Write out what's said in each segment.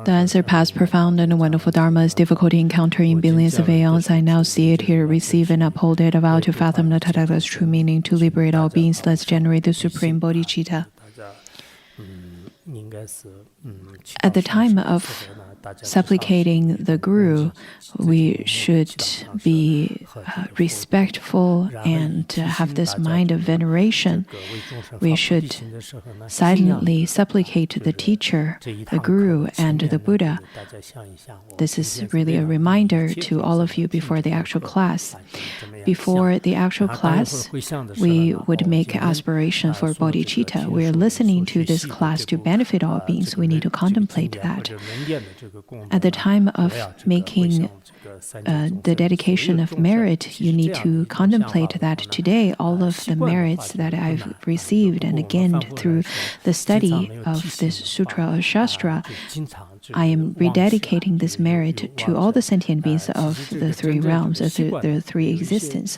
The answer, past, profound, and wonderful Dharma is difficulty encountering billions of aeons. I now see it, hear, receive, and uphold it. Vow to fathom the Tathagata's true meaning, to liberate all beings. Let's generate the supreme bodhicitta. At the time of supplicating the Guru, we should be respectful and have this mind of veneration. We should silently supplicate the teacher, the Guru, and the Buddha. This is really a reminder to all of you before the actual class. Before the actual class, we would make aspiration for bodhicitta. We are listening to this class to benefit all beings. We need to contemplate that. At the time of making the dedication of merit, you need to contemplate that today all of the merits that I've received and gained through the study of this sutra or shastra, I am rededicating this merit to all the sentient beings of the three realms, of the three existence.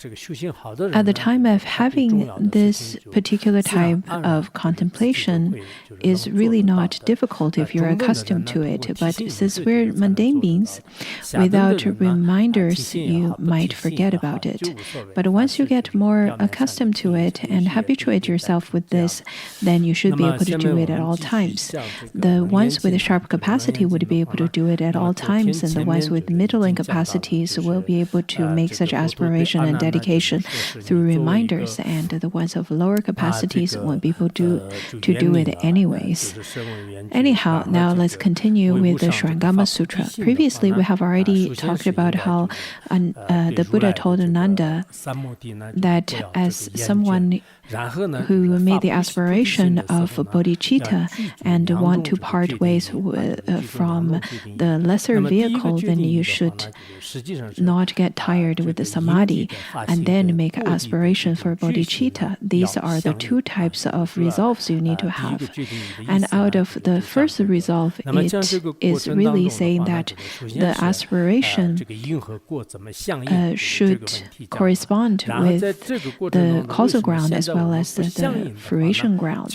At the time of having this particular type of contemplation is really not difficult if you're accustomed to it. But since we're mundane beings, without reminders, you might forget about it. But once you get more accustomed to it and habituate yourself with this, then you should be able to do it at all times. The ones with a sharp capacity would be able to do it at all times, and the ones with middling capacities will be able to make such aspiration and dedication through reminders, and the ones of lower capacities won't be able to do it anyways. Anyhow, now let's continue with the Surangama Sutra. Previously, we have already talked about how the Buddha told Ananda that as someone who made the aspiration of bodhicitta and want to part ways from the lesser vehicle, then you should not get tired with the samadhi and then make aspiration for bodhicitta. These are the two types of resolves you need to have. And out of the first resolve, it is really saying that the aspiration should correspond with the causal ground as well as the fruition ground.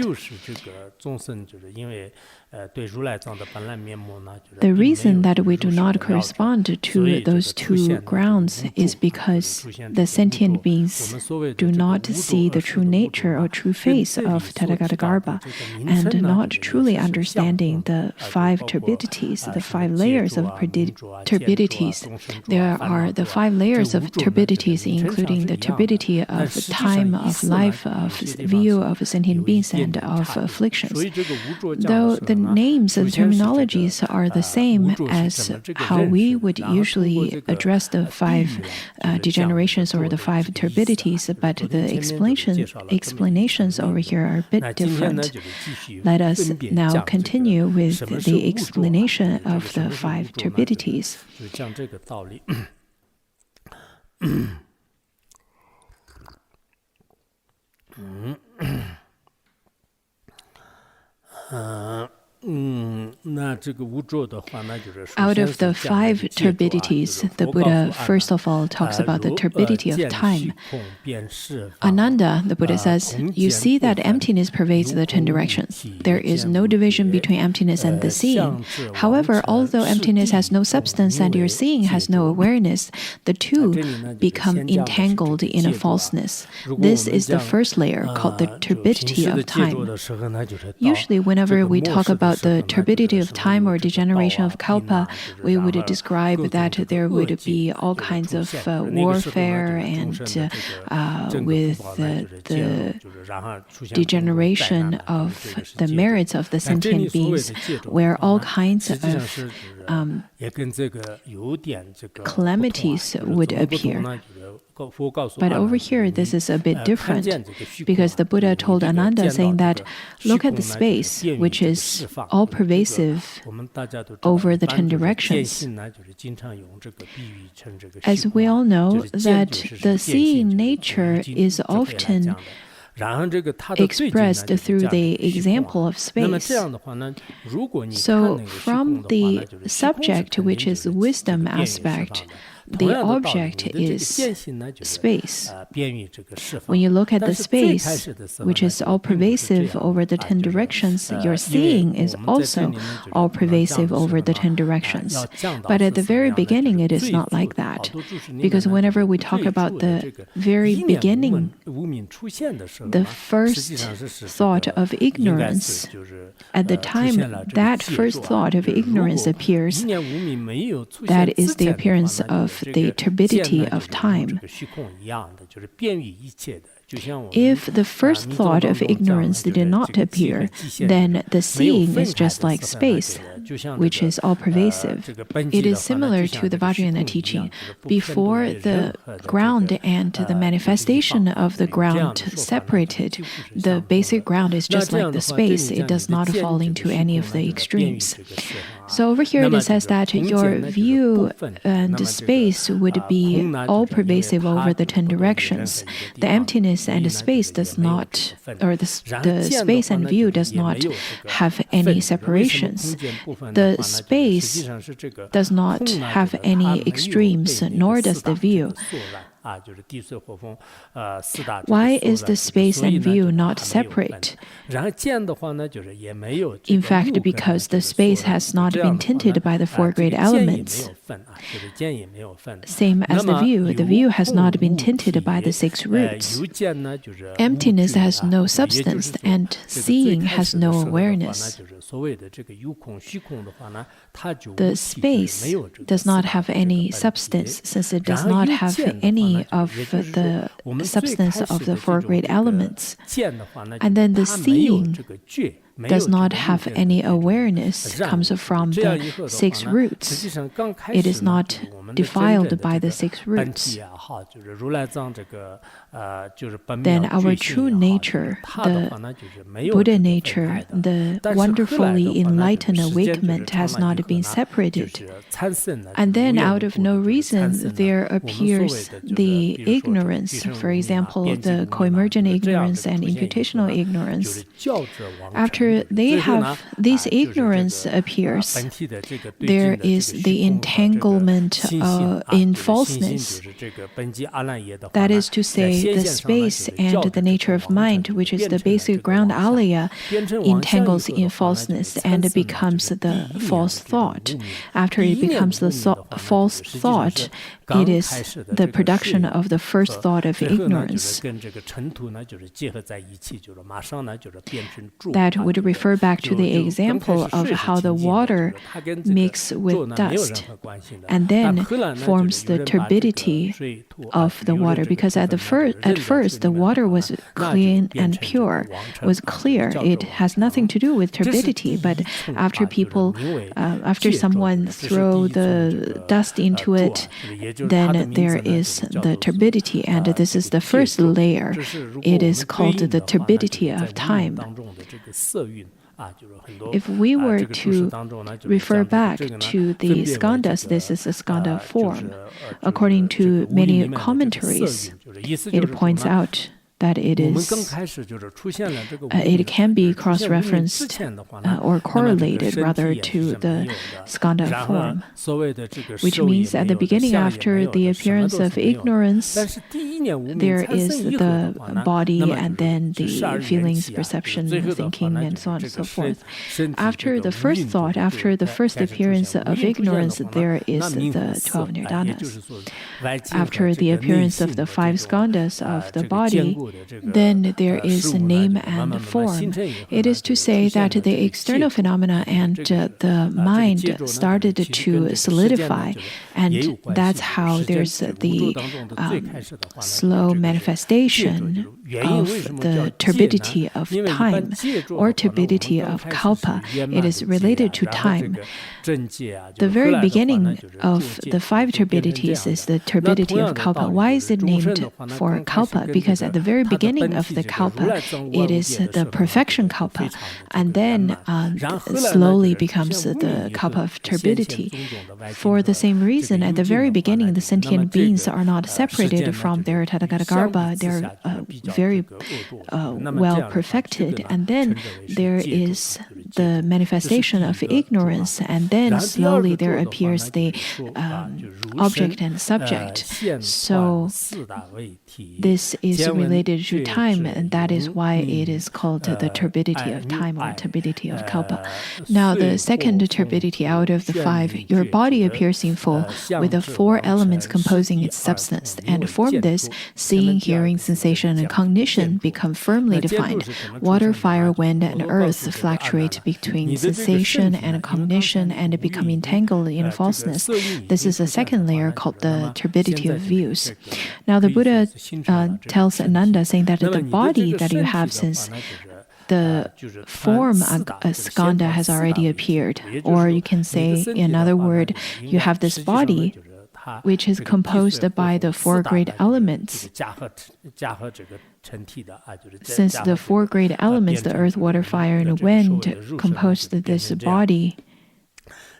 The reason that we do not correspond to those two grounds is because the sentient beings do not see the true nature or true face of Tathagata and not truly understanding the five turbidities, the five layers of turbidities. There are the five layers of turbidities, including the turbidity of time, of life, of view of sentient beings, and of afflictions. Though the names and terminologies are the same as how we would usually address the five degenerations or the five turbidities, but the explanations over here are a bit different. Let us now continue with the explanation of the five turbidities. Out of the five turbidities, the Buddha first of all talks about the turbidity of time. Ananda, the Buddha says, you see that emptiness pervades the 10 directions. There is no division between emptiness and the seeing. However, although emptiness has no substance and your seeing has no awareness, the two become entangled in a falseness. This is the first layer, called the turbidity of time. Usually, whenever we talk about the turbidity of time or degeneration of kalpa, we would describe that there would be all kinds of warfare and with the degeneration of the merits of the sentient beings, where all kinds of calamities would appear. But over here, this is a bit different, because the Buddha told Ananda, saying that, look at the space, which is all-pervasive over the 10 directions. As we all know, that the seeing nature is often expressed through the example of space. So from the subject, which is wisdom aspect, the object is space. When you look at the space, which is all-pervasive over the 10 directions, your seeing is also all-pervasive over the 10 directions. But at the very beginning, it is not like that. Because whenever we talk about the very beginning, the first thought of ignorance, at the time that first thought of ignorance appears, that is the appearance of the turbidity of time. If the first thought of ignorance did not appear, then the seeing is just like space, which is all-pervasive. It is similar to the Vajrayana teaching. Before the ground and the manifestation of the ground separated, the basic ground is just like the space. It does not fall into any of the extremes. So over here it says that your view and space would be all-pervasive over the 10 directions. The emptiness and the space does not, or the space and view does not have any separations. The space does not have any extremes, nor does the view. Why is the space and view not separate? In fact, because the space has not been tinted by the 4 great elements. Same as the view has not been tinted by the 6 roots. Emptiness has no substance, and seeing has no awareness. The space does not have any substance, since it does not have any of the substance of the 4 great elements. And then the seeing does not have any awareness, comes from the 6 roots. It is not defiled by the 6 roots. Then our true nature, the Buddha nature, the wonderfully enlightened awakenment has not been separated. And then out of no reason there appears the ignorance, for example, the co-emergent ignorance and imputational ignorance. After they have this ignorance appears, there is the entanglement in falseness. That is to say, the space and the nature of mind, which is the basic ground alaya, entangles in falseness and becomes the false thought. After it becomes the false thought, it is the production of the first thought of ignorance. That would refer back to the example of how the water mixes with dust and then forms the turbidity of the water, because at first the water was clean and pure, was clear. It has nothing to do with turbidity, but after someone throw the dust into it, then there is the turbidity, and this is the first layer. It is called the turbidity of time. If we were to refer back to the skandhas, this is a skandha form. According to many commentaries, it points out that it can be cross-referenced or correlated rather to the skandha form, which means at the beginning, after the appearance of ignorance, there is the body and then the feelings, perception, thinking, and so on and so forth. After the first thought, after the first appearance of ignorance, there is the 12 nirdanas. After the appearance of the 5 skandhas of the body, then there is a name and form. It is to say that the external phenomena and the mind started to solidify, and that's how there's the slow manifestation of the turbidity of time or turbidity of kalpa. It is related to time. The very beginning of the 5 turbidities is the turbidity of kalpa. Why is it named for kalpa? Because at the very beginning of the kalpa, it is the perfection kalpa, and then slowly becomes the kalpa of turbidity. For the same reason, at the very beginning, the sentient beings are not separated from their Tathagata Garbha, their very well perfected, and then there is the manifestation of ignorance, and then slowly there appears the object and subject. So this is related to time, and that is why it is called the turbidity of time or turbidity of kalpa. Now, the second turbidity out of the five, your body appears in full with the four elements composing its substance, and from this, seeing, hearing, sensation, and cognition become firmly defined. Water, fire, wind, and earth fluctuate between sensation and cognition and become entangled in falseness. This is a second layer called the turbidity of views. Now, the Buddha tells Ananda, saying that the body that you have, since the form skandha has already appeared, or you can say, in other words, you have this body which is composed by the four great elements. Since the four great elements, the earth, water, fire, and wind, composed this body.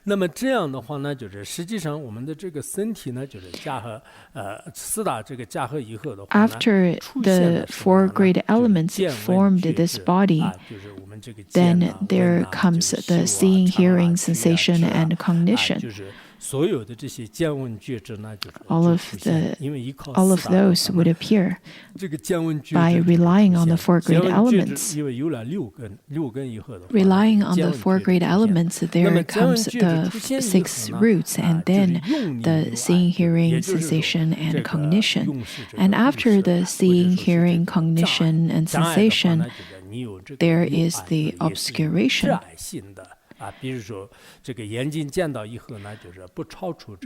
那么这样的话呢，就是实际上我们的这个身体呢，就是加和四大这个加和以后的话呢 After the four great elements formed this body, then there comes the seeing, hearing, sensation, and cognition. All of those would appear by relying on the four great elements. Relying on the four great elements, there comes the six roots, and then the seeing, hearing, sensation, and cognition. And after the seeing, hearing, cognition, and sensation, there is the obscuration.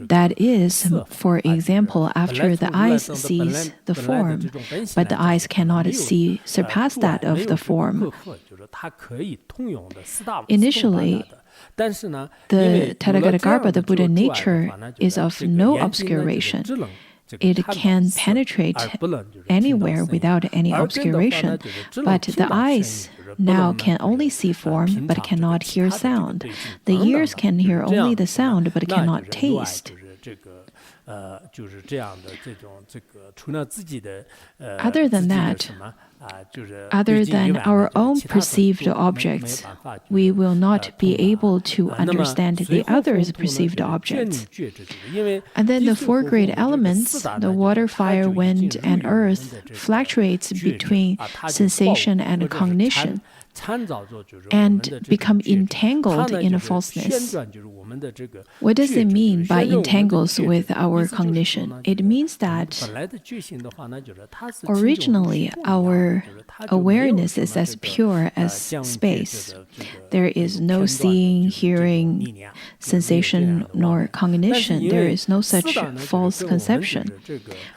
That is, for example, after the eyes sees the form, but the eyes cannot see surpass that of the form. Initially, the Tathagata, the Buddha nature, is of no obscuration. It can penetrate anywhere without any obscuration, but the eyes now can only see form but cannot hear sound. The ears can hear only the sound but cannot taste. Other than that, other than our own perceived objects, we will not be able to understand the others' perceived objects. And then the four great elements, the water, fire, wind, and earth, fluctuates between sensation and cognition and become entangled in a falseness. What does it mean by entangles with our cognition? It means that originally our awareness is as pure as space. There is no seeing, hearing, sensation, nor cognition. There is no such false conception.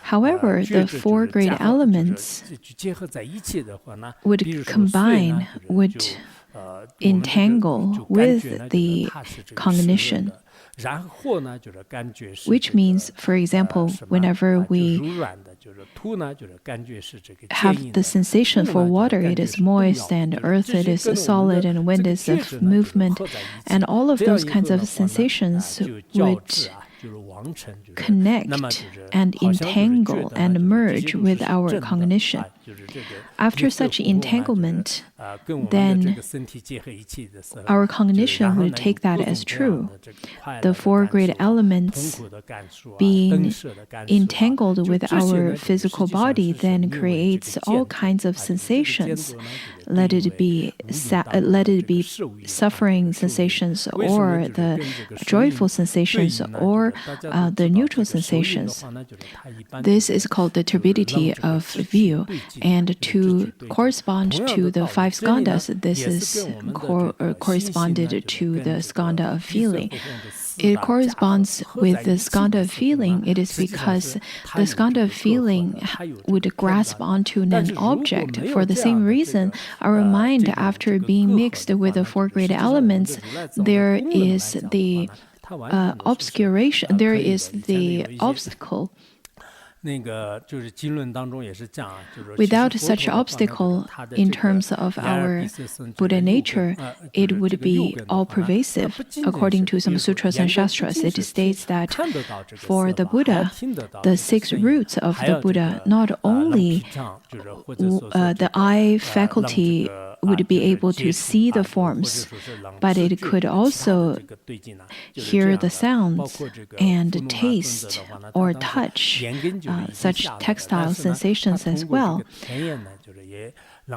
However, the four great elements would combine, would entangle with the cognition, which means, for example, whenever we have the sensation for water, it is moist, and earth, it is solid, and wind is of movement, and all of those kinds of sensations would connect and entangle and merge with our cognition. After such entanglement, then our cognition will take that as true. The four great elements being entangled with our physical body then creates all kinds of sensations. Let it be suffering sensations, or the joyful sensations, or the neutral sensations. This is called the turbidity of view. And to correspond to the five skandhas, this is corresponded to the skandha of feeling. It corresponds with the skandha of feeling. It is because the skandha of feeling would grasp onto an object. For the same reason, our mind, after being mixed with the four great elements, there is the obscuration, there is the obstacle. Without such obstacle, in terms of our Buddha nature, it would be all-pervasive. According to some sutras and shastras, it states that for the Buddha, the six roots of the Buddha not only the eye faculty would be able to see the forms, but it could also hear the sounds and taste or touch such tactile sensations as well,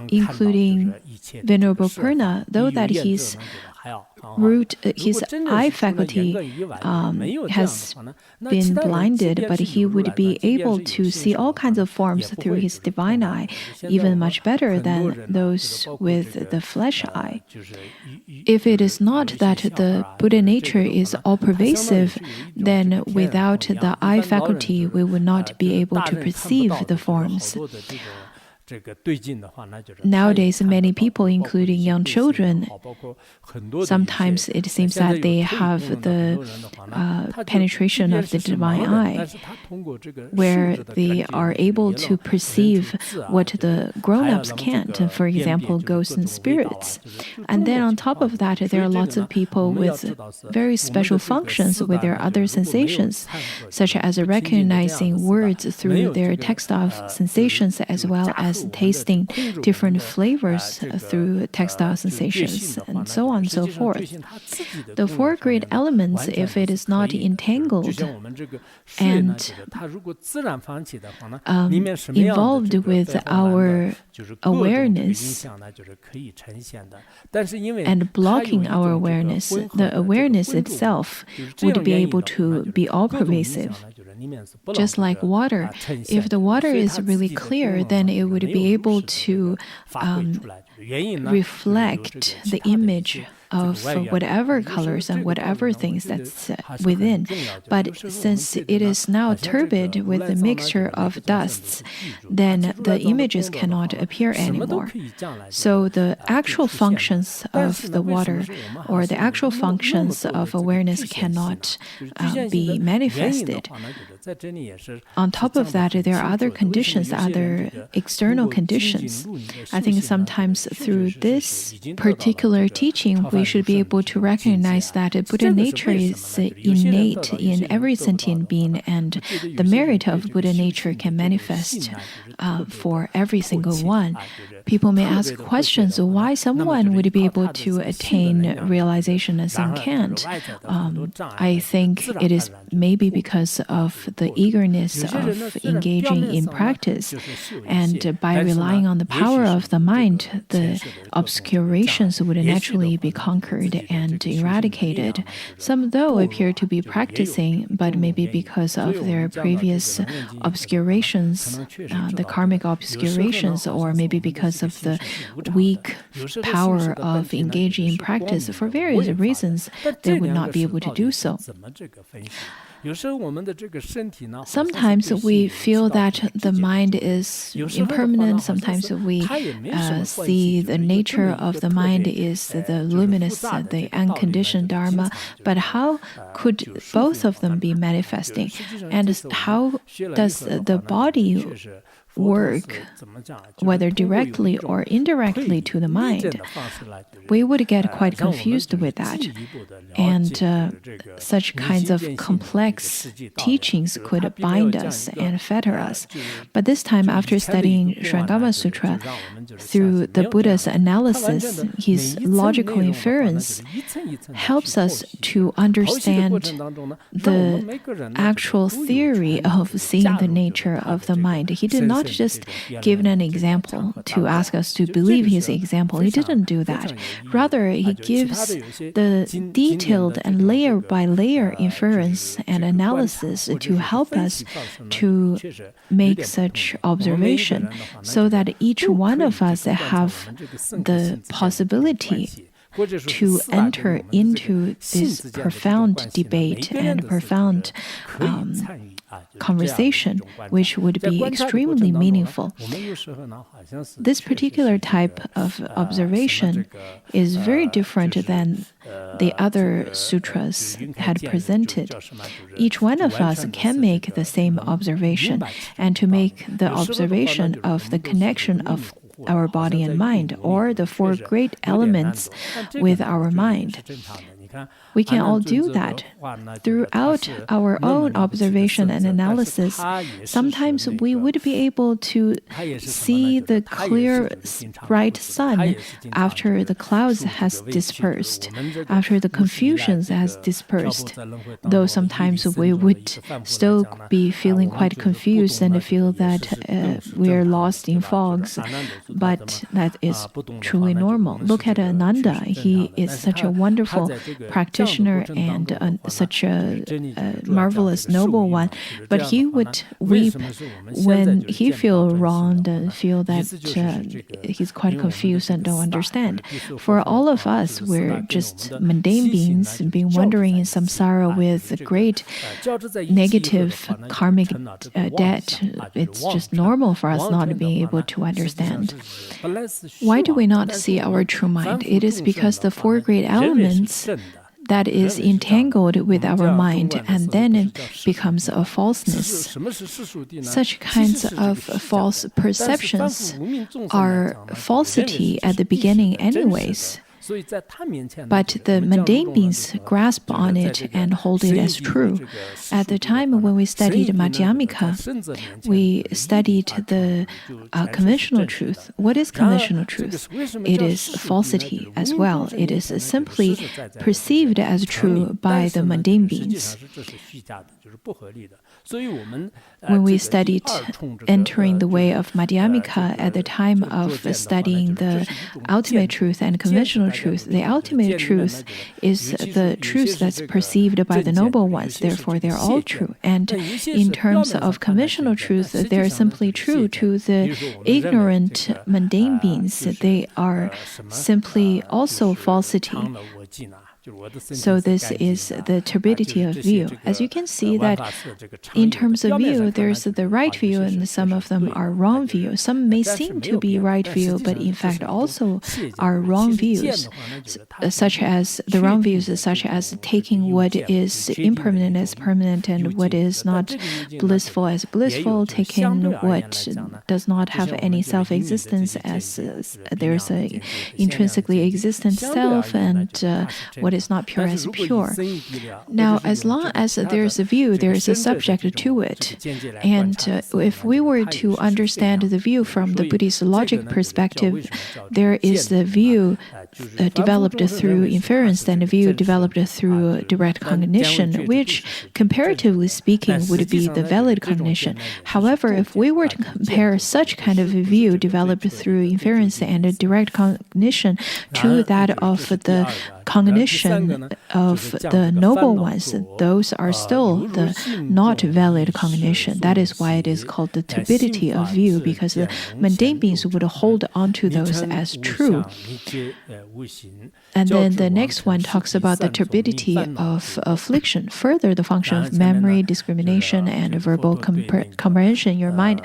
including Venerable Purna, though that his eye faculty has been blinded, but he would be able to see all kinds of forms through his divine eye, even much better than those with the flesh eye. If it is not that the Buddha nature is all-pervasive, then without the eye faculty, we would not be able to perceive the forms. Nowadays, many people, including young children, sometimes it seems that they have the penetration of the divine eye, where they are able to perceive what the grown-ups can't, for example, ghosts and spirits. And then on top of that, there are lots of people with very special functions with their other sensations, such as recognizing words through their textile sensations, as well as tasting different flavors through textile sensations, and so on and so forth. The four great elements, if it is not entangled and involved with our awareness and blocking our awareness, the awareness itself would be able to be all-pervasive. Just like water, if the water is really clear, then it would be able to reflect the image of whatever colors and whatever things that's within. But since it is now turbid with a mixture of dusts, then the images cannot appear anymore. So the actual functions of the water or the actual functions of awareness cannot be manifested. On top of that, there are other conditions, other external conditions. I think sometimes through this particular teaching, we should be able to recognize that Buddha nature is innate in every sentient being, and the merit of Buddha nature can manifest for every single one. People may ask questions, why someone would be able to attain realization and some can't. I think it is maybe because of the eagerness of engaging in practice. And by relying on the power of the mind, the obscurations would naturally be conquered and eradicated. Some, though, appear to be practicing, but maybe because of their previous obscurations, the karmic obscurations, or maybe because of the weak power of engaging in practice, for various reasons, they would not be able to do so. Sometimes we feel that the mind is impermanent. Sometimes we see the nature of the mind is the luminous, the unconditioned Dharma. But how could both of them be manifesting? And how does the body work, whether directly or indirectly, to the mind? We would get quite confused with that. And such kinds of complex teachings could bind us and fetter us. But this time, after studying Surangama Sutra, through the Buddha's analysis, his logical inference helps us to understand the actual theory of seeing the nature of the mind. He did not just give an example to ask us to believe his example. He didn't do that. Rather, he gives the detailed and layer by layer inference and analysis to help us to make such observation, so that each one of us have the possibility to enter into this profound debate and profound conversation, which would be extremely meaningful. This particular type of observation is very different than the other sutras had presented. Each one of us can make the same observation, and to make the observation of the connection of our body and mind, or the four great elements with our mind. We can all do that. Throughout our own observation and analysis, sometimes we would be able to see the clear, bright sun after the clouds has dispersed, after the confusion has dispersed. Though sometimes we would still be feeling quite confused and feel that we are lost in fogs, but that is truly normal. Look at Ananda. He is such a wonderful practitioner and such a marvelous noble one, but he would weep when he feels wronged and feel that he's quite confused and don't understand. For all of us, we're just mundane beings being wandering in samsara with great negative karmic debt. It's just normal for us not to be able to understand. Why do we not see our true mind? It is because the four great elements that is entangled with our mind, and then it becomes a falseness. Such kinds of false perceptions are falsity at the beginning anyways. But the mundane beings grasp on it and hold it as true. At the time when we studied Madhyamika, we studied the conventional truth. What is conventional truth? It is falsity as well. It is simply perceived as true by the mundane beings. When we studied entering the way of Madhyamika at the time of studying the ultimate truth and conventional truth, the ultimate truth is the truth that's perceived by the noble ones, therefore they're all true. And in terms of conventional truth, they're simply true to the ignorant mundane beings. They are simply also falsity. So this is the turbidity of view. As you can see that in terms of view, there's the right view and some of them are wrong view. Some may seem to be right view, but in fact also are wrong views, such as the wrong views, such as taking what is impermanent as permanent and what is not blissful as blissful, taking what does not have any self-existence as there's a intrinsically existent self, and what is not pure as pure. Now, as long as there's a view, there is a subject to it. And if we were to understand the view from the Buddhist logic perspective, there is the view developed through inference and a view developed through direct cognition, which, comparatively speaking, would be the valid cognition. However, if we were to compare such kind of a view developed through inference and direct cognition to that of the cognition of the noble ones, those are still the not valid cognition. That is why it is called the turbidity of view, because the mundane beings would hold on to those as true. And then the next one talks about the turbidity of affliction. Further, the function of memory, discrimination, and verbal comprehension in your mind,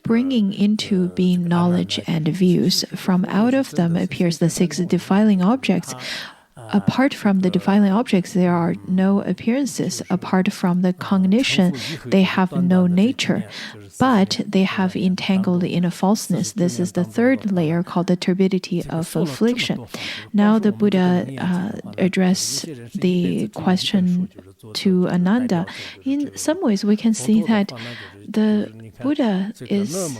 bringing into being knowledge and views. From out of them appears the six defiling objects. Apart from the defiling objects, there are no appearances. Apart from the cognition, they have no nature, but they have entangled in a falseness. This is the third layer called the turbidity of affliction. Now the Buddha addressed the question to Ananda. In some ways, we can see that the Buddha is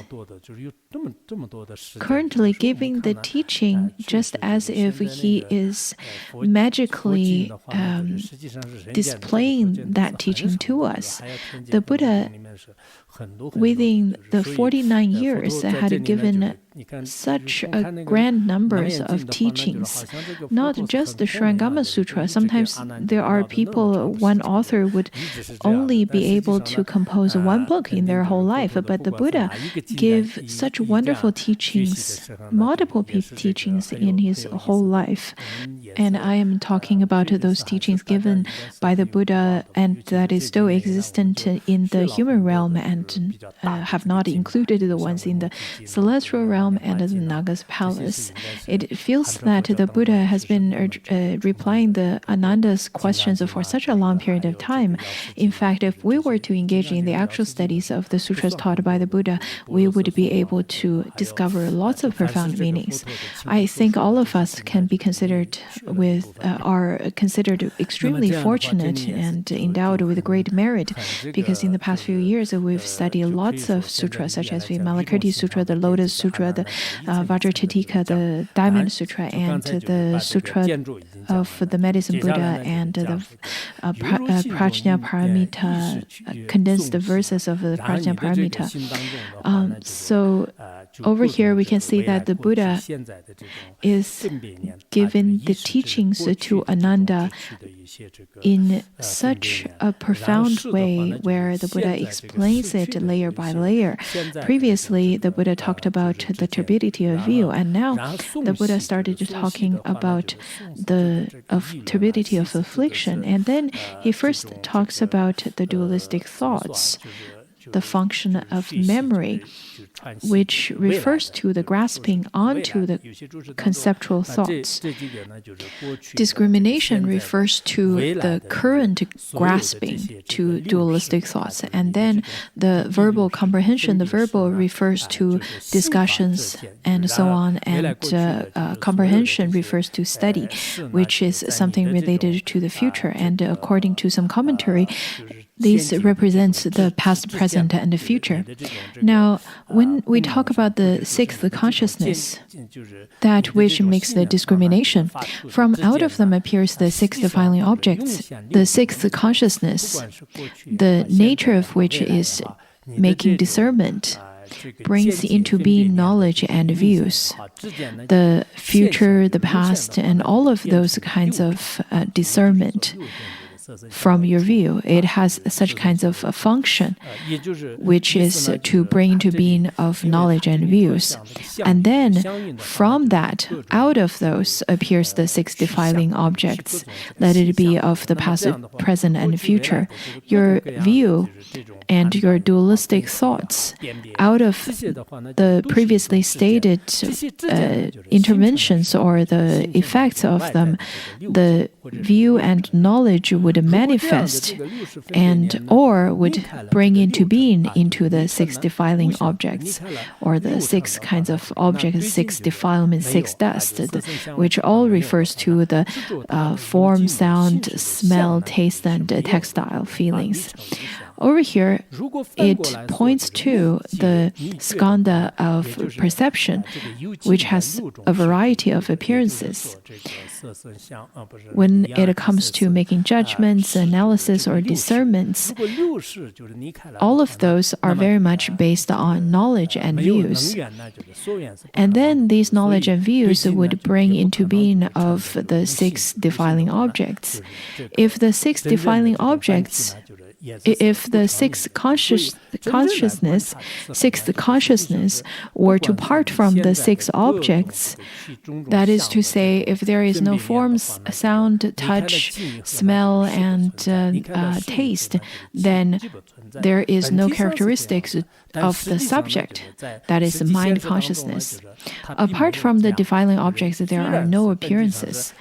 currently giving the teaching just as if he is magically displaying that teaching to us. The Buddha, within the 49 years, had given such a grand numbers of teachings, not just the Surangama Sutra. Sometimes there are people, one author would only be able to compose one book in their whole life, but the Buddha gave such wonderful teachings, multiple teachings in his whole life. And I am talking about those teachings given by the Buddha and that is still existent in the human realm and have not included the ones in the celestial realm and the Naga's palace. It feels that the Buddha has been replying the Ananda's questions for such a long period of time. In fact, if we were to engage in the actual studies of the sutras taught by the Buddha, we would be able to discover lots of profound meanings. I think all of us can be considered are considered extremely fortunate and endowed with great merit, because in the past few years we've studied lots of sutras such as the Malakirti Sutra, the Lotus Sutra, the Vajrayana, the Diamond Sutra, and the Sutra of the Medicine Buddha, and the Prajna Paramita, condensed verses of the Prajna Paramita. So over here we can see that the Buddha is giving the teachings to Ananda in such a profound way, where the Buddha explains it layer by layer. Previously, the Buddha talked about the turbidity of view, and now the Buddha started talking about the turbidity of affliction. And then he first talks about the dualistic thoughts, the function of memory, which refers to the grasping onto the conceptual thoughts. Discrimination refers to the current grasping to dualistic thoughts. And then the verbal comprehension, the verbal refers to discussions and so on. And comprehension refers to study, which is something related to the future. And according to some commentary, this represents the past, present, and the future. Now, when we talk about the sixth consciousness, that which makes the discrimination, from out of them appears the six defining objects. The sixth consciousness, the nature of which is making discernment, brings into being knowledge and views. The future, the past, and all of those kinds of discernment from your view. It has such kinds of a function, which is to bring into being of knowledge and views. And then from that, out of those appears the six defiling objects. Let it be of the past, present, and future. Your view and your dualistic thoughts, out of the previously stated interventions or the effects of them, the view and knowledge would manifest and or would bring into being into the six defiling objects, or the six kinds of objects, six defilements, six dust, which all refers to the form, sound, smell, taste, and textile feelings. Over here, it points to the skandha of perception, which has a variety of appearances. When it comes to making judgments, analysis, or discernments, all of those are very much based on knowledge and views. And then these knowledge and views would bring into being of the six defiling objects. If the six defiling objects, if the sixth consciousness were to part from the six objects, that is to say, if there is no form, sound, touch, smell, and taste, then there is no characteristics of the subject, that is mind consciousness. Apart from the defiling objects, there are no appearances.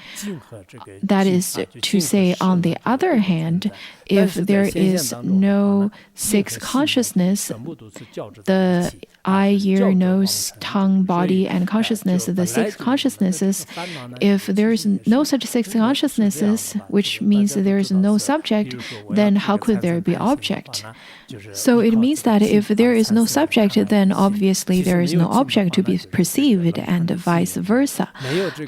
That is to say, on the other hand, if there is no sixth consciousness, the eye, ear, nose, tongue, body, and consciousness, the six consciousnesses, if there is no such six consciousnesses, which means there is no subject, then how could there be object? So it means that if there is no subject, then obviously there is no object to be perceived, and vice versa.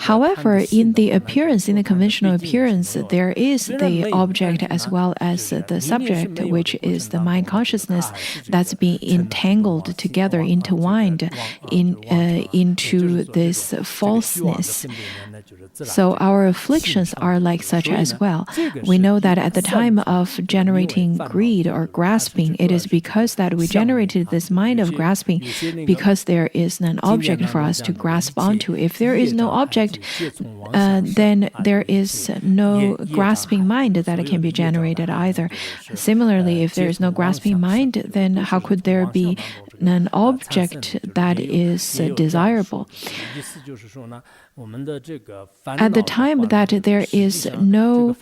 However, in the appearance, in the conventional appearance, there is the object as well as the subject, which is the mind consciousness that's being entangled together, intertwined into this falseness. So our afflictions are like such as well. We know that at the time of generating greed or grasping, it is because that we generated this mind of grasping because there is an object for us to grasp onto. If there is no object, then there is no grasping mind that can be generated either. Similarly, if there is no grasping mind, then how could there be an object that is desirable. At the time that there is no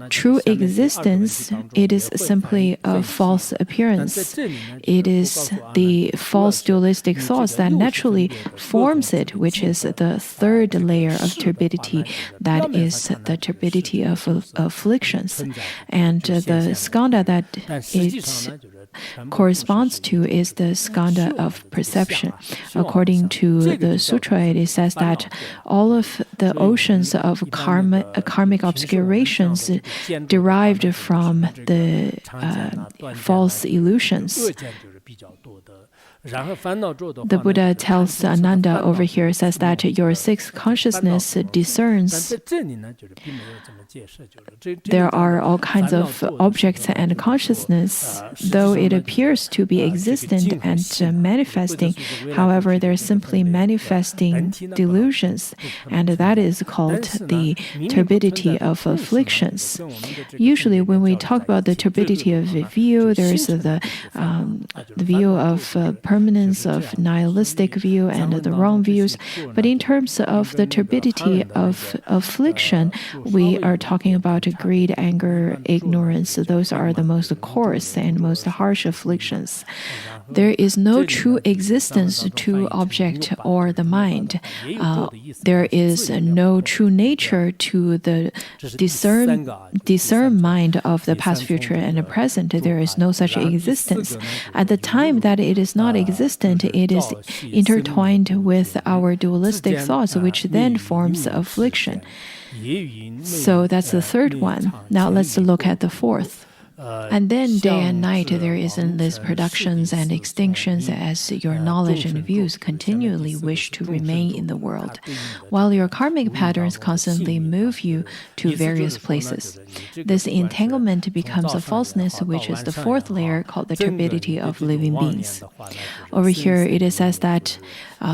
true existence, it is simply a false appearance. It is the false dualistic thoughts that naturally forms it, which is the third layer of turbidity, that is the turbidity of afflictions. And the skandha that it corresponds to is the skandha of perception. According to the sutra, it is says that all of the oceans of karmic obscurations derived from the false illusions. The Buddha tells Ananda over here, says that your sixth consciousness discerns. There are all kinds of objects and consciousness, though it appears to be existent and manifesting. However, they're simply manifesting delusions, and that is called the turbidity of afflictions. Usually, when we talk about the turbidity of view, there is the view of permanence, of nihilistic view, and the wrong views. But in terms of the turbidity of affliction, we are talking about greed, anger, ignorance. Those are the most coarse and most harsh afflictions. There is no true existence to object or the mind. There is no true nature to the discern mind of the past, future, and the present. There is no such existence. At the time that it is not existent, it is intertwined with our dualistic thoughts, which then forms affliction. So that's the third one. Now let's look at the fourth. And then day and night there is endless productions and extinctions as your knowledge and views continually wish to remain in the world, while your karmic patterns constantly move you to various places. This entanglement becomes a falseness, which is the fourth layer called the turbidity of living beings. Over here it says that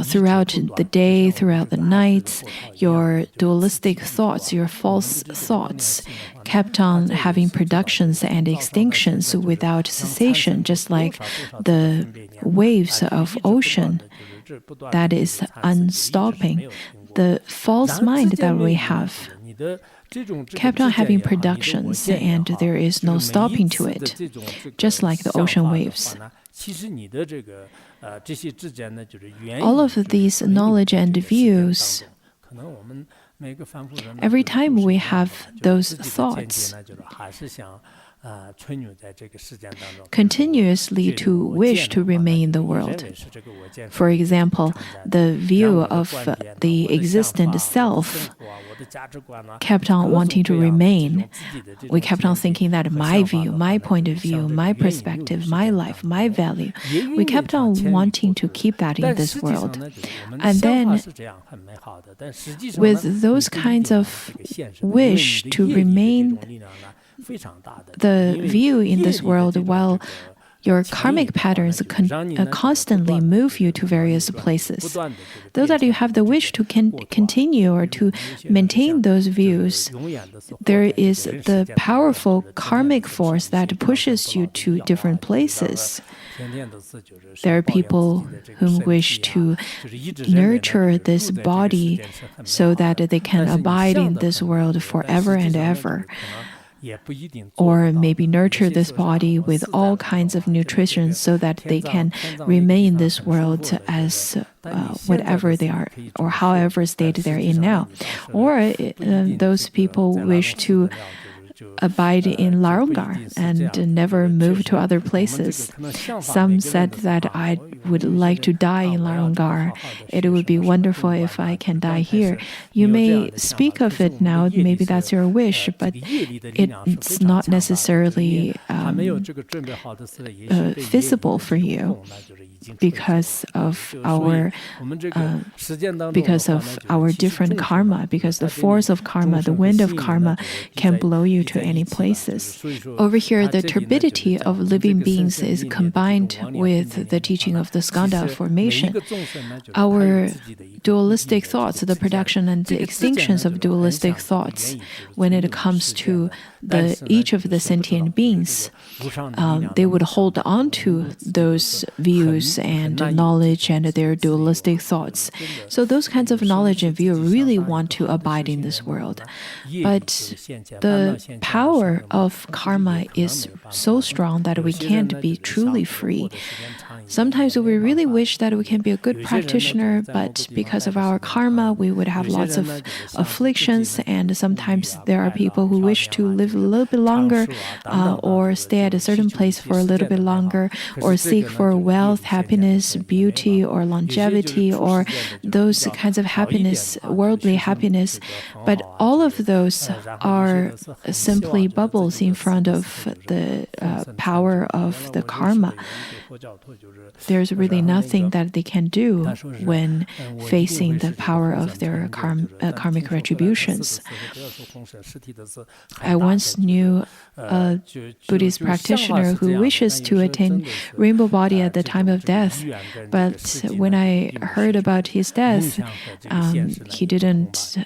throughout the day, throughout the nights, your dualistic thoughts, your false thoughts, kept on having productions and extinctions without cessation, just like the waves of ocean that is unstopping. The false mind that we have kept on having productions, and there is no stopping to it, just like the ocean waves. All of these knowledge and views, every time we have those thoughts, continuously to wish to remain in the world. For example, the view of the existent self kept on wanting to remain. We kept on thinking that my view, my point of view, my perspective, my life, my value, we kept on wanting to keep that in this world. And then with those kinds of wish to remain the view in this world, while your karmic patterns constantly move you to various places. Though that you have the wish to continue or to maintain those views, there is the powerful karmic force that pushes you to different places. There are people who wish to nurture this body so that they can abide in this world forever and ever. Or maybe nurture this body with all kinds of nutrition so that they can remain in this world as whatever they are or however state they're in now. Or those people wish to abide in Larungar and never move to other places. Some said that I would like to die in Larungar. It would be wonderful if I can die here. You may speak of it now, maybe that's your wish, but it's not necessarily feasible for you. because of our different karma, because the force of karma, the wind of karma, can blow you to any places. Over here, the turbidity of living beings is combined with the teaching of the skandha formation. Our dualistic thoughts, the production and the extinctions of dualistic thoughts, when it comes to each of the sentient beings, they would hold on to those views and knowledge and their dualistic thoughts. So those kinds of knowledge and view really want to abide in this world. But the power of karma is so strong that we can't be truly free. Sometimes we really wish that we can be a good practitioner, but because of our karma, we would have lots of afflictions, and sometimes there are people who wish to live a little bit longer, or stay at a certain place for a little bit longer, or seek for wealth, happiness, beauty, or longevity, or those kinds of happiness, worldly happiness. But all of those are simply bubbles in front of the power of the karma. There's really nothing that they can do when facing the power of their karmic retributions. I once knew a Buddhist practitioner who wishes to attain rainbow body at the time of death, but when I heard about his death, he didn't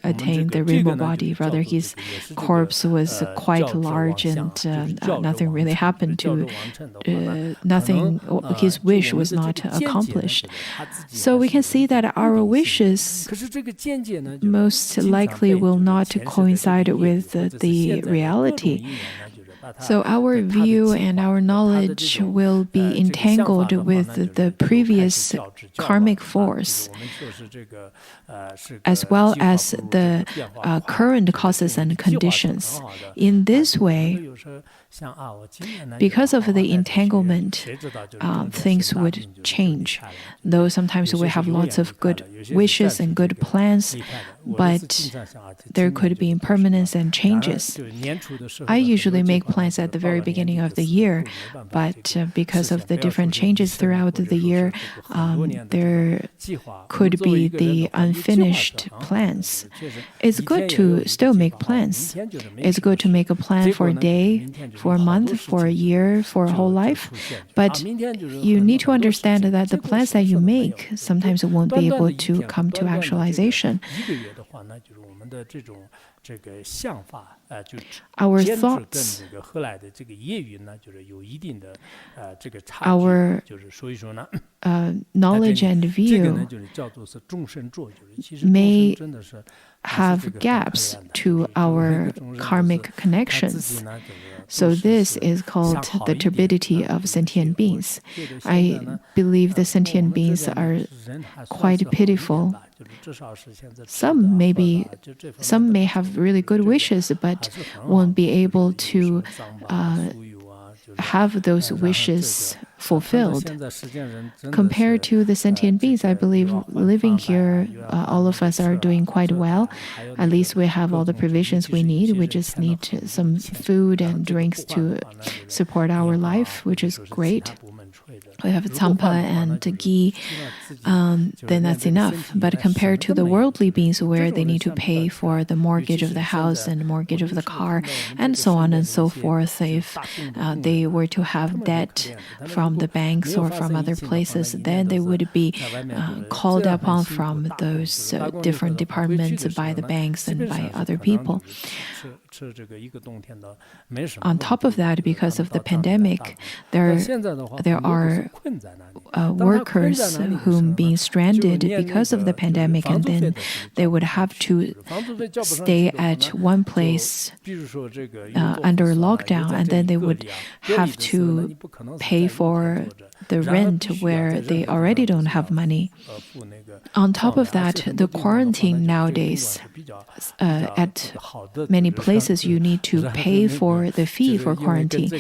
attain the rainbow body. Rather, his corpse was quite large, and nothing really happened to nothing. His wish was not accomplished. So we can see that our wishes most likely will not coincide with the reality. So our view and our knowledge will be entangled with the previous karmic force, as well as the current causes and conditions. In this way, because of the entanglement, things would change. Though sometimes we have lots of good wishes and good plans, but there could be impermanence and changes. I usually make plans at the very beginning of the year, but because of the different changes throughout the year, there could be the unfinished plans. It's good to still make plans. It's good to make a plan for a day, for a month, for a year, for a whole life. But you need to understand that the plans that you make sometimes won't be able to come to actualization. Our thoughts, our knowledge and view may have gaps to our karmic connections. So this is called the turbidity of sentient beings. I believe the sentient beings are quite pitiful. Some may have really good wishes, but won't be able to have those wishes fulfilled. Compared to the sentient beings, I believe living here, all of us are doing quite well. At least we have all the provisions we need. We just need some food and drinks to support our life, which is great. We have tsampa and ghee, then that's enough. But compared to the worldly beings where they need to pay for the mortgage of the house and mortgage of the car and so on and so forth, if they were to have debt from the banks or from other places, then they would be called upon from those different departments by the banks and by other people. On top of that, because of the pandemic, there are workers whom being stranded because of the pandemic, and then they would have to stay at one place under lockdown, and then they would have to pay for the rent where they already don't have money. On top of that, the quarantine nowadays, at many places you need to pay for the fee for quarantine.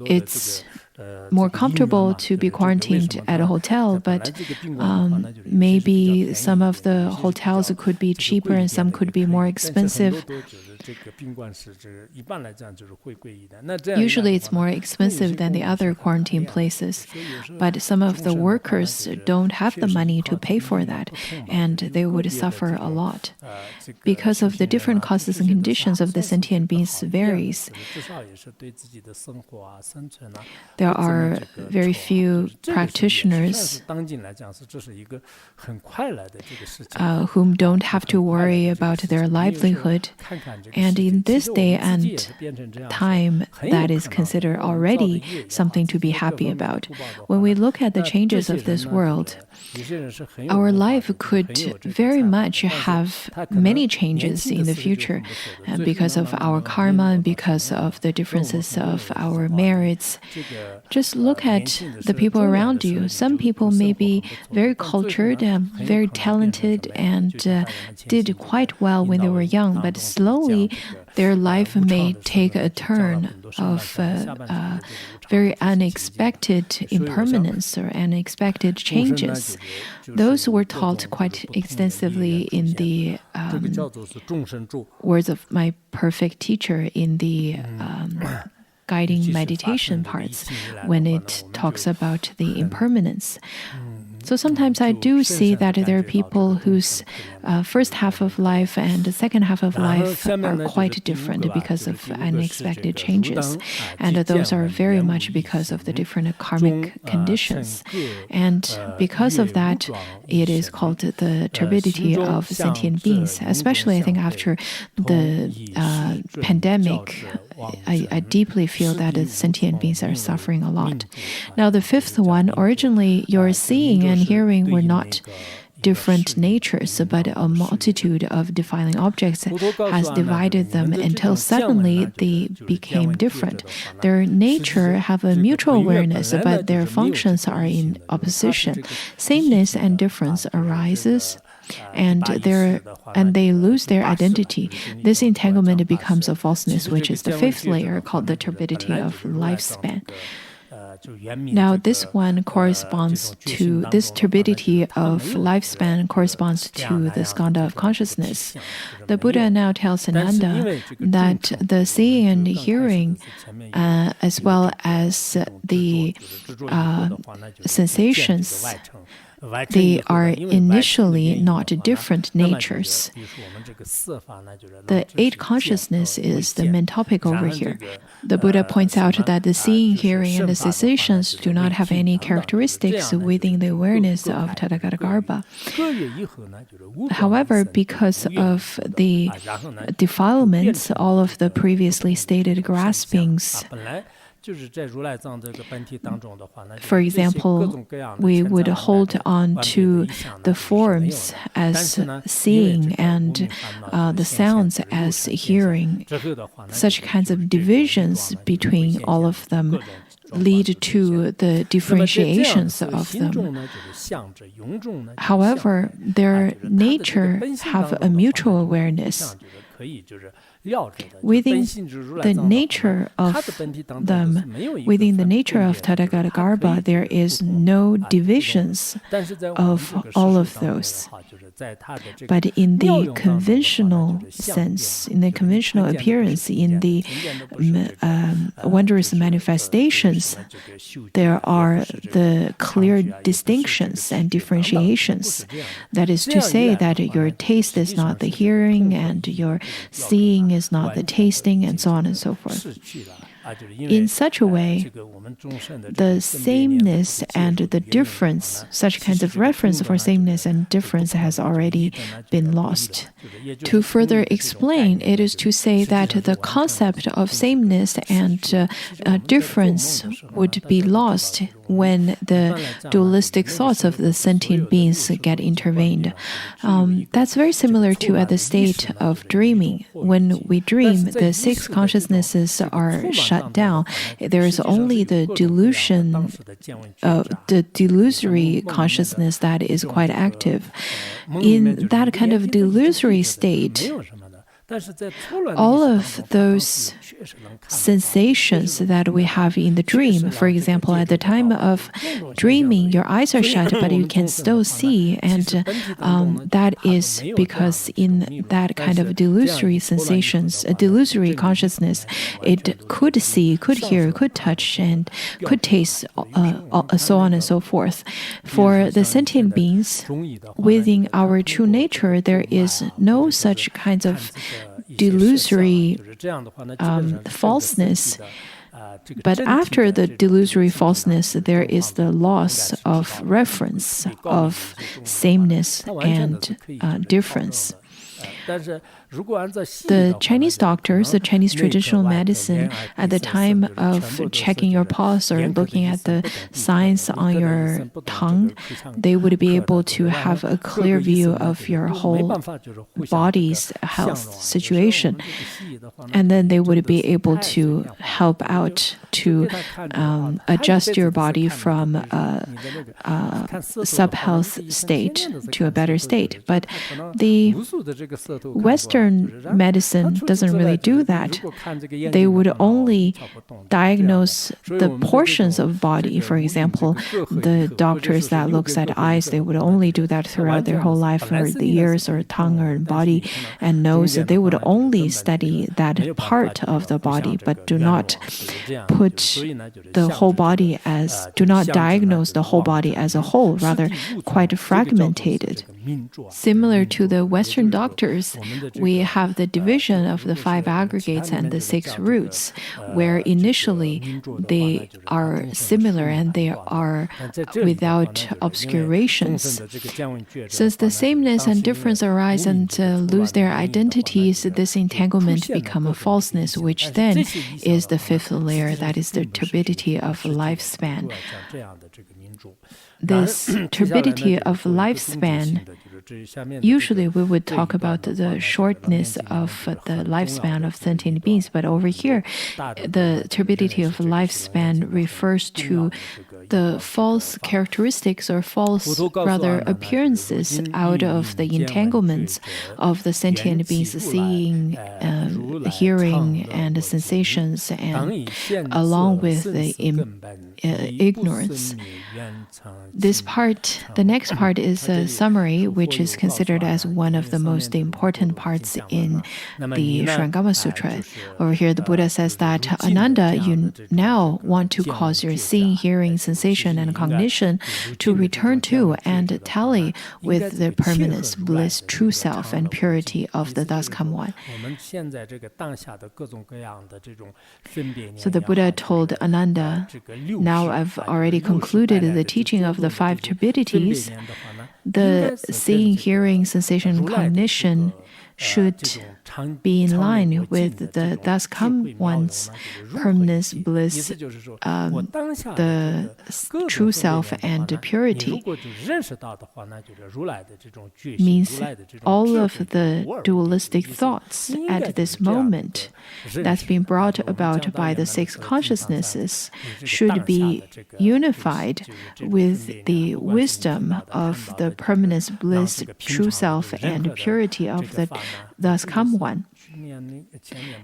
It's more comfortable to be quarantined at a hotel, but maybe some of the hotels could be cheaper and some could be more expensive. Usually it's more expensive than the other quarantine places, but some of the workers don't have the money to pay for that, and they would suffer a lot. Because of the different causes and conditions of the sentient beings varies. There are very few practitioners whom don't have to worry about their livelihood. And in this day and time, that is considered already something to be happy about. When we look at the changes of this world, our life could very much have many changes in the future because of our karma and because of the differences of our merits. Just look at the people around you. Some people may be very cultured, very talented, and did quite well when they were young, but slowly their life may take a turn of very unexpected impermanence or unexpected changes. Those were taught quite extensively in the words of my perfect teacher in the guiding meditation parts when it talks about the impermanence. So sometimes I do see that there are people whose first half of life and the second half of life are quite different because of unexpected changes. And those are very much because of the different karmic conditions. And because of that, it is called the turbidity of sentient beings, especially I think after the pandemic. I deeply feel that the sentient beings are suffering a lot. Now, the fifth one, originally your seeing and hearing were not different natures, but a multitude of defiling objects has divided them until suddenly they became different. Their nature have a mutual awareness, but their functions are in opposition. Sameness and difference arises, and they lose their identity. This entanglement becomes a falseness, which is the fifth layer called the turbidity of lifespan. Now, this one corresponds to this turbidity of lifespan corresponds to the skandha of consciousness. The Buddha now tells Ananda that the seeing and hearing, as well as the sensations, they are initially not different natures. The eight consciousness is the main topic over here. The Buddha points out that the seeing, hearing, and the sensations do not have any characteristics within the awareness of Tathagata. However, because of the defilements, all of the previously stated graspings, for example, we would hold on to the forms as seeing and the sounds as hearing. Such kinds of divisions between all of them lead to the differentiations of them. However, their nature have a mutual awareness. Within the nature of them, within the nature of Tathagata, there is no divisions of all of those. But in the conventional sense, in the conventional appearance, in the wondrous manifestations, there are the clear distinctions and differentiations. That is to say that your taste is not the hearing, and your seeing is not the tasting, and so on and so forth. In such a way, the sameness and the difference, such kinds of reference for sameness and difference has already been lost. To further explain, it is to say that the concept of sameness and difference would be lost when the dualistic thoughts of the sentient beings get intervened. That's very similar to at the state of dreaming. When we dream, the six consciousnesses are shut down. There is only the delusion, the delusory consciousness that is quite active. In that kind of delusory state, all of those sensations that we have in the dream, for example, at the time of dreaming, your eyes are shut, but you can still see, and that is because in that kind of delusory sensations, a delusory consciousness, it could see, could hear, could touch, and could taste, so on and so forth. For the sentient beings, within our true nature, there is no such kinds of delusory falseness. But after the delusory falseness, there is the loss of reference, of sameness and difference. The Chinese doctors, the Chinese traditional medicine, at the time of checking your pulse or looking at the signs on your tongue, they would be able to have a clear view of your whole body's health situation. And then they would be able to help out to adjust your body from a sub-health state to a better state. But the Western medicine doesn't really do that. They would only diagnose the portions of body. For example, the doctors that looks at eyes, they would only do that throughout their whole life, or the ears or tongue or body and nose. They would only study that part of the body, but do not put the whole body as, do not diagnose the whole body as a whole, rather quite fragmented. Similar to the Western doctors, we have the division of the 5 aggregates and the 6 roots, where initially they are similar and they are without obscurations. Since the sameness and difference arise and lose their identities, this entanglement become a falseness, which then is the 5th layer, that is the turbidity of lifespan. This turbidity of lifespan, usually we would talk about the shortness of the lifespan of sentient beings, but over here, the turbidity of lifespan refers to the false characteristics or false, rather, appearances out of the entanglements of the sentient beings, seeing, hearing, and sensations, and along with the ignorance. This part, the next part, is a summary, which is considered as one of the most important parts in the Surangama Sutra. Over here, the Buddha says that, Ananda, you now want to cause your seeing, hearing, sensation, and cognition to return to and tally with the permanence, bliss, true self, and purity of the thus come one. So the Buddha told Ananda, now I've already concluded the teaching of the 5 turbidities. The seeing, hearing, sensation, and cognition should be in line with the thus come one's permanence, bliss, the true self, and purity. Means all of the dualistic thoughts at this moment that's being brought about by the 6 consciousnesses should be unified with the wisdom of the permanence, bliss, true self, and purity of the thus come one.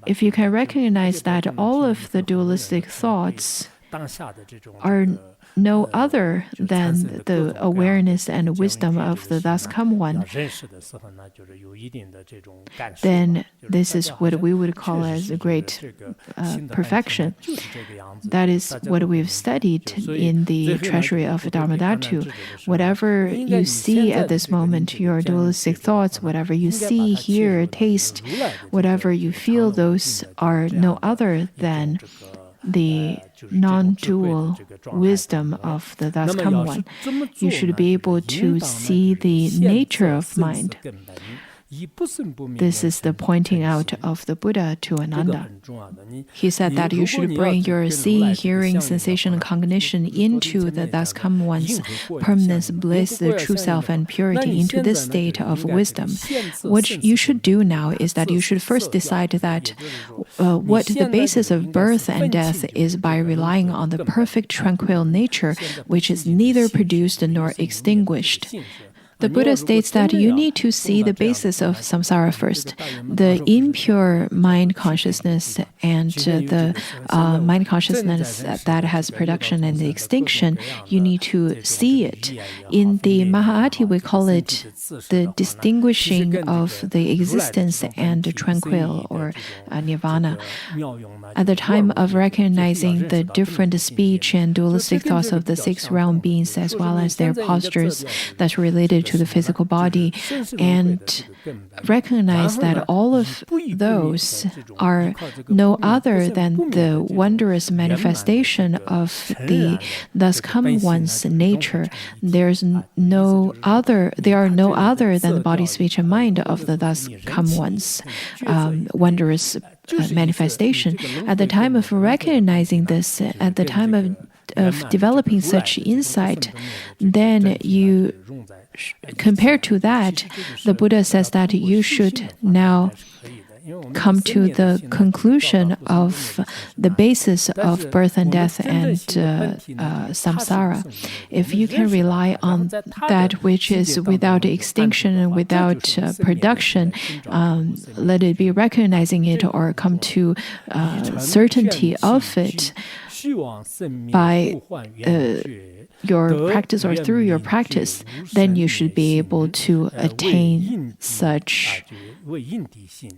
If you can recognize that all of the dualistic thoughts are no other than the awareness and wisdom of the thus come one, then this is what we would call as a great perfection. That is what we've studied in the treasury of Dharmadhatu. Whatever you see at this moment, your dualistic thoughts, whatever you see, hear, taste, whatever you feel, those are no other than the non-dual wisdom of the thus come one. You should be able to see the nature of mind. This is the pointing out of the Buddha to Ananda. He said that you should bring your seeing, hearing, sensation, and cognition into the thus come one's permanence, bliss, the true self, and purity, into this state of wisdom. What you should do now is that you should first decide that what the basis of birth and death is by relying on the perfect tranquil nature, which is neither produced nor extinguished. The Buddha states that you need to see the basis of samsara first, the impure mind consciousness and the mind consciousness that has production and extinction. You need to see it. In the Mahayana, we call it the distinguishing of the existence and tranquil or nirvana. At the time of recognizing the different speech and dualistic thoughts of the six realm beings, as well as their postures that's related to the physical body, and recognize that all of those are no other than the wondrous manifestation of the thus come one's nature. There are no other than the body, speech, and mind of the thus come one's wondrous manifestation. At the time of recognizing this, at the time of developing such insight, then you, compared to that, the Buddha says that you should now come to the conclusion of the basis of birth and death and samsara. If you can rely on that which is without extinction and without production, let it be recognizing it or come to certainty of it by your practice or through your practice, then you should be able to attain such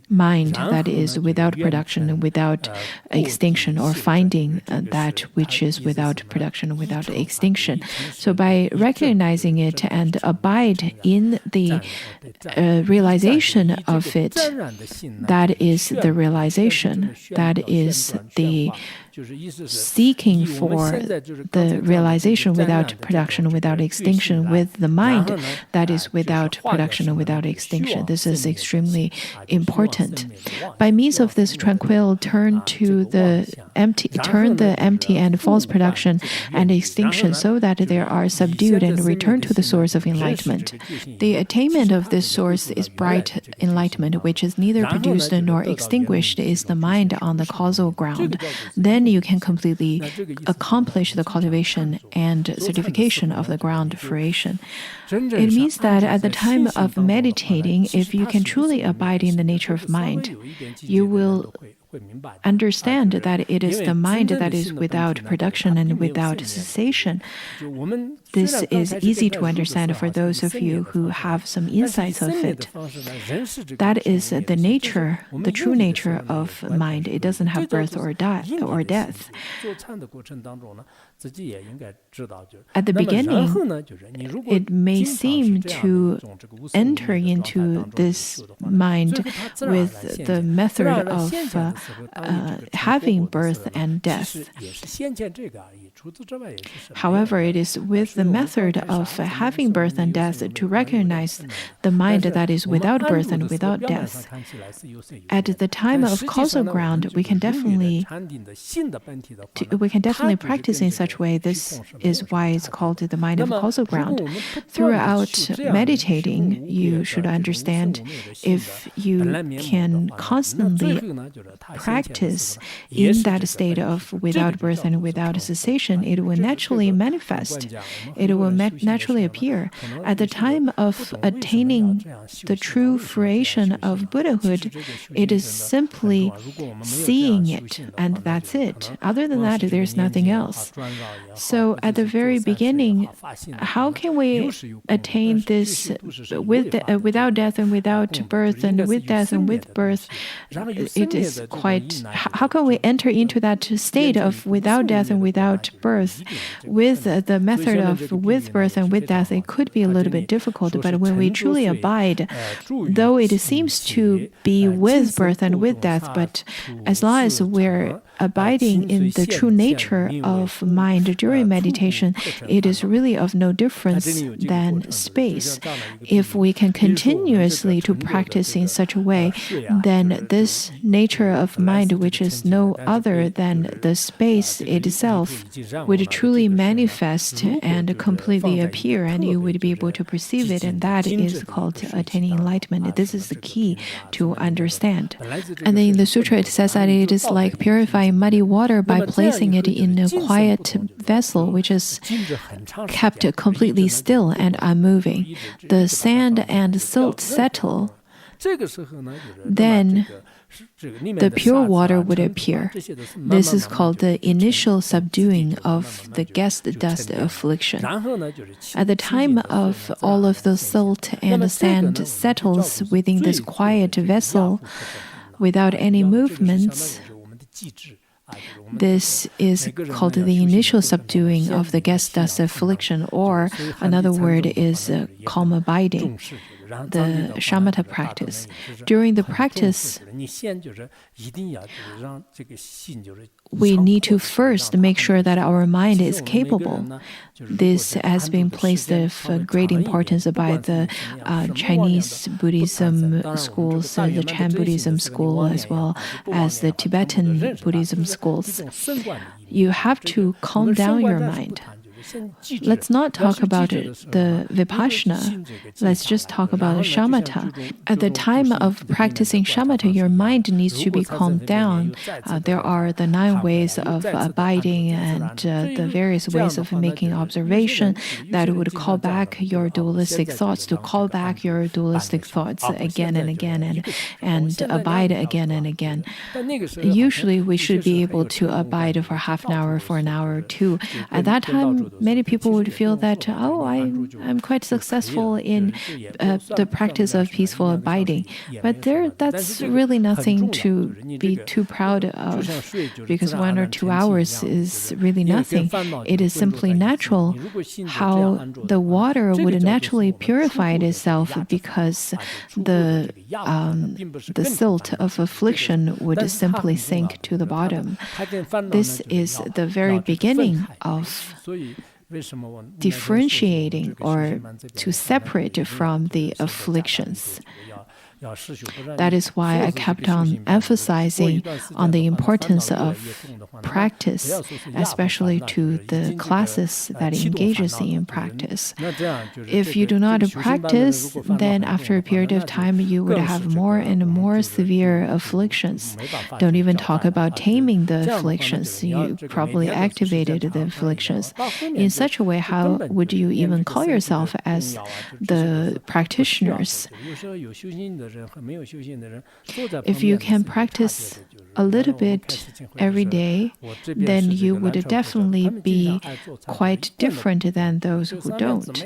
mind that is without production and without extinction, or finding that which is without production and without extinction. So by recognizing it and abide in the realization of it, that is the realization, that is the seeking for the realization without production, without extinction, with the mind that is without production and without extinction. This is extremely important. By means of this tranquil turn the empty and false production and extinction, so that they are subdued and return to the source of enlightenment. The attainment of this source is bright enlightenment, which is neither produced nor extinguished, is the mind on the causal ground. Then you can completely accomplish the cultivation and certification of the ground fruition. It means that at the time of meditating, if you can truly abide in the nature of mind, you will understand that it is the mind that is without production and without cessation. This is easy to understand for those of you who have some insights of it. That is the nature, the true nature of mind. It doesn't have birth or death. At the beginning, it may seem to enter into this mind with the method of having birth and death. However, it is with the method of having birth and death to recognize the mind that is without birth and without death. At the time of causal ground, we can definitely practice in such way. This is why it's called the mind of causal ground. Throughout meditating, you should understand, if you can constantly practice in that state of without birth and without cessation, it will naturally manifest. It will naturally appear. At the time of attaining the true fruition of Buddhahood, it is simply seeing it, and that's it. Other than that, there's nothing else. So at the very beginning, how can we attain this without death and without birth, and with death and with birth? It is quite... How can we enter into that state of without death and without birth? With the method of with birth and with death, it could be a little bit difficult, but when we truly abide, though it seems to be with birth and with death, but as long as we're abiding in the true nature of mind during meditation, it is really of no difference than space. If we can continuously to practice in such a way, then this nature of mind, which is no other than the space itself, would truly manifest and completely appear, and you would be able to perceive it, and that is called attaining enlightenment. This is the key to understand. And then in the sutra it says that it is like purifying purifying muddy water by placing it in a quiet vessel, which is kept completely still and unmoving. The sand and silt settle, then the pure water would appear. This is called the initial subduing of the guest dust affliction. At the time of all of the silt and sand settles within this quiet vessel without any movements, this is called the initial subduing of the guest dust affliction, or another word is calm abiding, the shamatha practice. During the practice, we need to first make sure that our mind is capable. This has been placed of great importance by the Chinese Buddhism schools, the Chan Buddhism school, as well as the Tibetan Buddhism schools. You have to calm down your mind. Let's not talk about the vipassana. Let's just talk about shamatha. At the time of practicing shamatha, your mind needs to be calmed down. There are the 9 ways of abiding and the various ways of making observation that would call back your dualistic thoughts, to call back your dualistic thoughts again and again, and abide again and again. Usually, we should be able to abide for half an hour, for an hour or two. At that time, many people would feel that, I'm quite successful in the practice of peaceful abiding. But that's really nothing to be too proud of, because 1 or 2 hours is really nothing. It is simply natural how the water would naturally purify itself, because the silt of affliction would simply sink to the bottom. This is the very beginning of differentiating or to separate from the afflictions. That is why I kept on emphasizing on the importance of practice, especially to the classes that engages in practice. If you do not practice, then after a period of time, you would have more and more severe afflictions. Don't even talk about taming the afflictions. You probably activated the afflictions. In such a way, how would you even call yourself as the practitioners? If you can practice a little bit every day, then you would definitely be quite different than those who don't.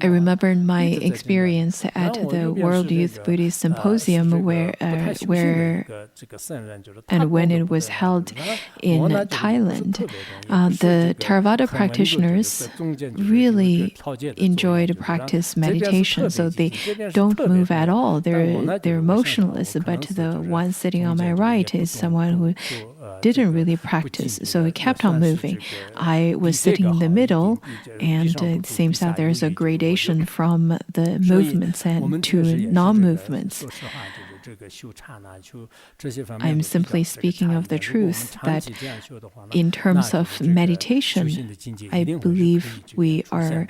I remember my experience at the World Youth Buddhist Symposium where and when it was held in Thailand, the Theravada practitioners really enjoyed practice meditation, so they don't move at all. They're motionless, but the one sitting on my right is someone who didn't really practice, so he kept on moving. I was sitting in the middle, and it seems that there's a gradation from the movements and to non-movements. I'm simply speaking of the truth that in terms of meditation, I believe we are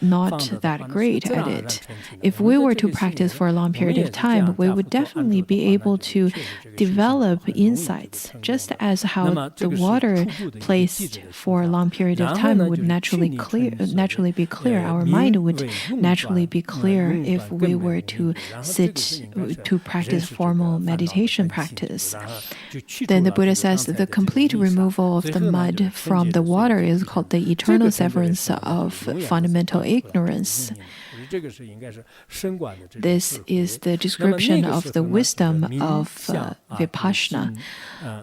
not that great at it. If we were to practice for a long period of time, we would definitely be able to develop insights, just as how the water placed for a long period of time would naturally be clear. Our mind would naturally be clear if we were to sit to practice formal meditation practice. Then the Buddha says that the complete removal of the mud from the water is called the eternal severance of fundamental ignorance. This is the description of the wisdom of vipassana.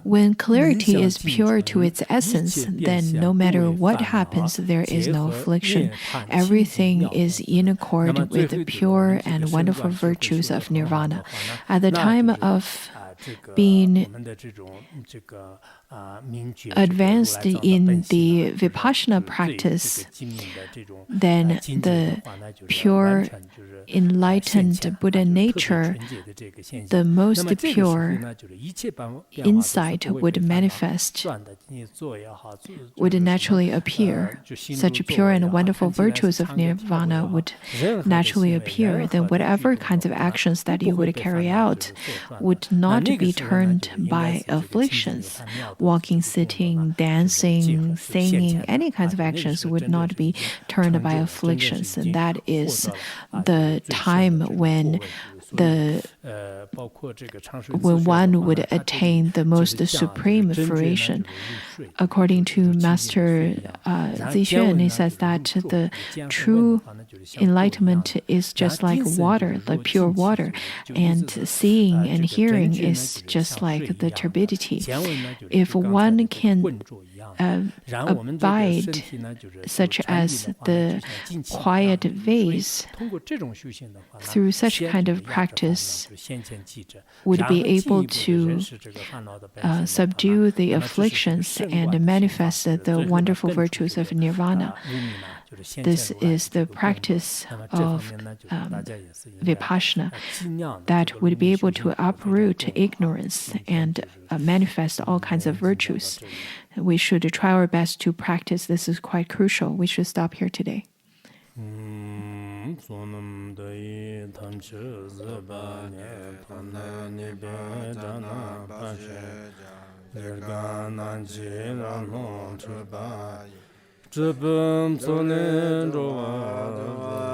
When clarity is pure to its essence, then no matter what happens, there is no affliction. Everything is in accord with the pure and wonderful virtues of nirvana. At the time of being advanced in the vipassana practice, then the pure, enlightened Buddha nature, the most pure insight would manifest, would naturally appear. Such pure and wonderful virtues of nirvana would naturally appear. Then whatever kinds of actions that you would carry out would not be turned by afflictions. Walking, sitting, dancing, singing, any kinds of actions would not be turned by afflictions. And that is the time when one would attain the most supreme fruition. According to Master Zixuan, he says that the true enlightenment is just like water, like pure water, and seeing and hearing is just like the turbidity. If one can abide, such as the quiet vase, through such kind of practice, would be able to subdue the afflictions and manifest the wonderful virtues of nirvana. This is the practice of vipassana that would be able to uproot ignorance and manifest all kinds of virtues. We should try our best to practice. This is quite crucial. We should stop here today. zhibum tsunin zhuwa